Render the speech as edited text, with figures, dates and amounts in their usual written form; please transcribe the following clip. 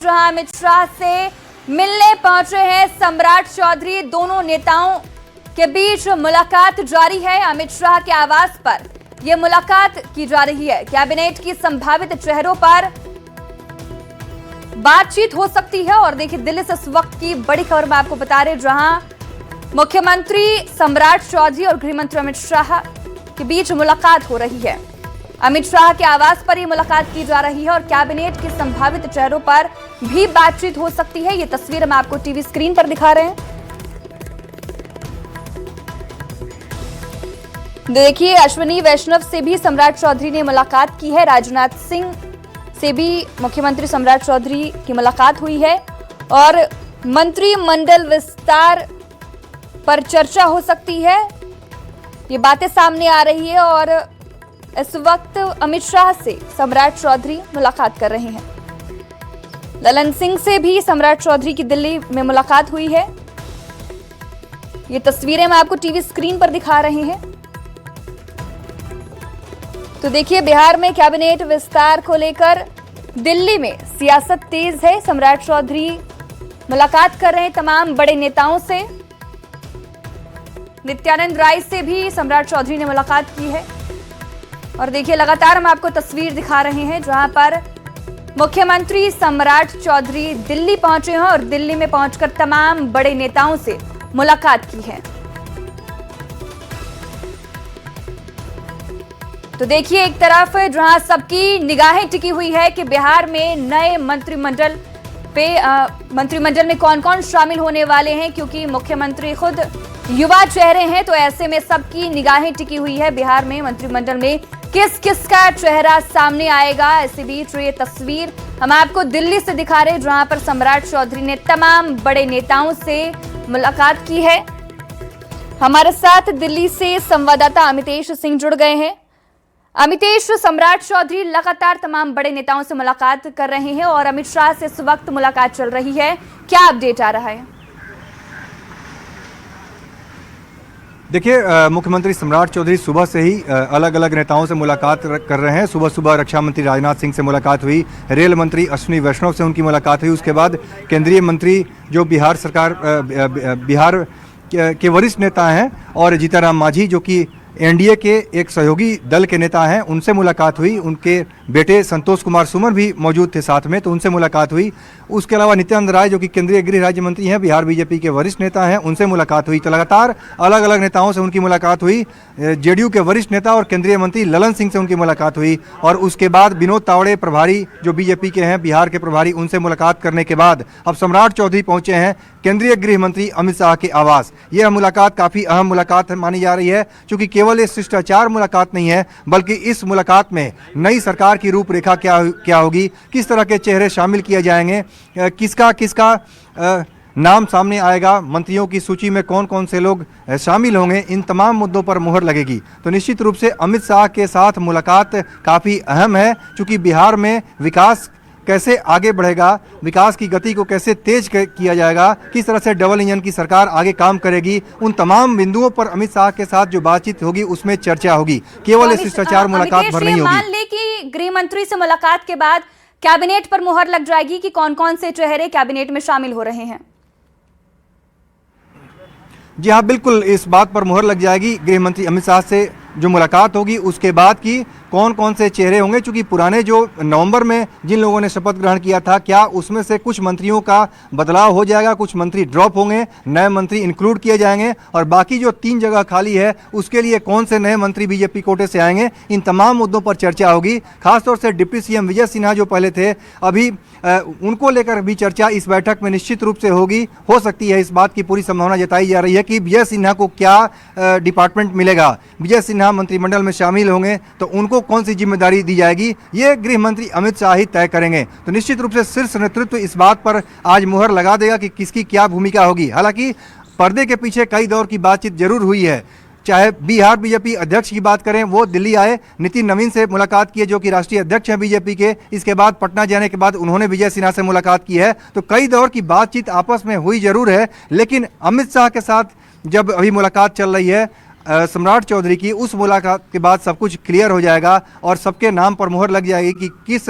जहां अमित शाह से मिलने पहुंचे हैं सम्राट चौधरी। दोनों नेताओं के बीच मुलाकात जारी है। अमित शाह के आवास पर यह मुलाकात की जा रही है। कैबिनेट की संभावित चेहरों पर बातचीत हो सकती है। और देखिए, दिल्ली से इस वक्त की बड़ी खबर मैं आपको बता रहे, जहां मुख्यमंत्री सम्राट चौधरी और गृह मंत्री अमित शाह के बीच मुलाकात हो रही है। अमित शाह के आवास पर ही मुलाकात की जा रही है और कैबिनेट के संभावित चेहरों पर भी बातचीत हो सकती है। ये तस्वीर हम आपको टीवी स्क्रीन पर दिखा रहे हैं। देखिए, अश्विनी वैष्णव से भी सम्राट चौधरी ने मुलाकात की है। राजनाथ सिंह से भी मुख्यमंत्री सम्राट चौधरी की मुलाकात हुई है और मंत्रिमंडल विस्तार पर चर्चा हो सकती है। ये बातें सामने आ रही है और इस वक्त अमित शाह से सम्राट चौधरी मुलाकात कर रहे हैं। ललन सिंह से भी सम्राट चौधरी की दिल्ली में मुलाकात हुई है। ये तस्वीरें हम आपको टीवी स्क्रीन पर दिखा रहे हैं। तो देखिए, बिहार में कैबिनेट विस्तार को लेकर दिल्ली में सियासत तेज है। सम्राट चौधरी मुलाकात कर रहे हैं तमाम बड़े नेताओं से। नित्यानंद राय से भी सम्राट चौधरी ने मुलाकात की है। और देखिए, लगातार हम आपको तस्वीर दिखा रहे हैं जहां पर मुख्यमंत्री सम्राट चौधरी दिल्ली पहुंचे हैं और दिल्ली में पहुंचकर तमाम बड़े नेताओं से मुलाकात की है। तो देखिए, एक तरफ जहां सबकी निगाहें टिकी हुई है कि बिहार में नए मंत्रिमंडल में कौन कौन शामिल होने वाले हैं, क्योंकि मुख्यमंत्री खुद युवा चेहरे हैं। तो ऐसे में सबकी निगाहें टिकी हुई है बिहार में मंत्रिमंडल में किस किस का चेहरा सामने आएगा। इसी बीच ये तस्वीर हम आपको दिल्ली से दिखा रहे हैं जहां पर सम्राट चौधरी ने तमाम बड़े नेताओं से मुलाकात की है। हमारे साथ दिल्ली से संवाददाता अमितेश सिंह जुड़ गए हैं। अमितेश, सम्राट चौधरी लगातार तमाम बड़े नेताओं से मुलाकात कर रहे हैं और अमित शाह से इस वक्त मुलाकात चल रही है, क्या अपडेट आ रहा है? देखिए, मुख्यमंत्री सम्राट चौधरी सुबह से ही अलग अलग नेताओं से मुलाकात कर रहे हैं। सुबह सुबह रक्षा मंत्री राजनाथ सिंह से मुलाकात हुई, रेल मंत्री अश्विनी वैष्णव से उनकी मुलाकात हुई। उसके बाद केंद्रीय मंत्री जो बिहार के वरिष्ठ नेता हैं और जीतनराम मांझी जो कि एनडीए के एक सहयोगी दल के नेता हैं, उनसे मुलाकात हुई। उनके बेटे संतोष कुमार सुमन भी मौजूद थे साथ में, तो उनसे मुलाकात हुई। उसके अलावा नित्यानंद राय जो कि केंद्रीय गृह राज्य मंत्री हैं, बिहार बीजेपी के वरिष्ठ नेता हैं, उनसे मुलाकात हुई। तो लगातार अलग अलग नेताओं से उनकी मुलाकात हुई। जेडीयू के वरिष्ठ नेता और केंद्रीय मंत्री ललन सिंह से उनकी मुलाकात हुई और उसके बाद विनोद तावड़े प्रभारी जो बीजेपी के हैं, बिहार के प्रभारी, उनसे मुलाकात करने के बाद अब सम्राट चौधरी पहुंचे हैं केंद्रीय गृह मंत्री अमित शाह के आवास। यह मुलाकात काफ़ी अहम मुलाकात मानी जा रही है, क्योंकि केवल ये शिष्टाचार मुलाकात नहीं है, बल्कि इस मुलाकात में नई सरकार की रूपरेखा क्या होगी, किस तरह के चेहरे शामिल किए जाएंगे, किसका नाम सामने आएगा, मंत्रियों की सूची में कौन कौन से लोग शामिल होंगे, इन तमाम मुद्दों पर मुहर लगेगी। तो निश्चित रूप से अमित शाह के साथ मुलाकात काफ़ी अहम है, क्योंकि बिहार में विकास कैसे आगे बढ़ेगा, विकास की गति को कैसे तेज किया जाएगा, किस तरह से डबल इंजन की सरकार आगे काम करेगी, उन तमाम बिंदुओं पर अमित शाह के साथ जो बातचीत होगी उसमें चर्चा होगी। केवल शिष्टाचार मुलाकात भर नहीं होगी। मान ले कि गृह मंत्री से मुलाकात के बाद कैबिनेट पर मुहर लग जाएगी कि कौन कौन से चेहरे कैबिनेट में शामिल हो रहे हैं। जी हाँ, बिल्कुल इस बात पर मुहर लग जाएगी। गृह मंत्री अमित शाह से जो मुलाकात होगी उसके बाद की कौन कौन से चेहरे होंगे, क्योंकि पुराने जो नवंबर में जिन लोगों ने शपथ ग्रहण किया था, क्या उसमें से कुछ मंत्रियों का बदलाव हो जाएगा, कुछ मंत्री ड्रॉप होंगे, नए मंत्री इंक्लूड किए जाएंगे, और बाकी जो 3 जगह खाली है उसके लिए कौन से नए मंत्री बीजेपी कोटे से आएंगे, इन तमाम मुद्दों पर चर्चा होगी। खासतौर से डिप्टी सीएम विजय सिन्हा जो पहले थे, अभी उनको लेकर भी चर्चा इस बैठक में निश्चित रूप से होगी। हो सकती है, इस बात की पूरी संभावना जताई जा रही है कि विजय सिन्हा को क्या डिपार्टमेंट मिलेगा। विजय सिन्हा मंत्रिमंडल में शामिल होंगे तो उनको कौन सी जिम्मेदारी दी जाएगी, ये गृह मंत्री अमित शाह ही तय करेंगे। तो निश्चित रूप से शीर्ष नेतृत्व इस बात पर आज मुहर लगा देगा कि किसकी क्या भूमिका होगी। हालांकि पर्दे के पीछे कई दौर की बातचीत जरूर हुई है। चाहे बिहार बीजेपी अध्यक्ष की बात करें, वो दिल्ली आए, नितिन नवीन से मुलाकात की है जो कि राष्ट्रीय अध्यक्ष हैं बीजेपी के। इसके बाद पटना जाने के बाद उन्होंने विजय सिन्हा से मुलाकात की है। तो कई दौर की बातचीत आपस में हुई जरूर है, लेकिन अमित शाह के साथ जब अभी मुलाकात चल रही है सम्राट चौधरी की, उस मुलाकात के बाद सब कुछ क्लियर हो जाएगा और सबके नाम पर मुहर लग जाएगी कि किस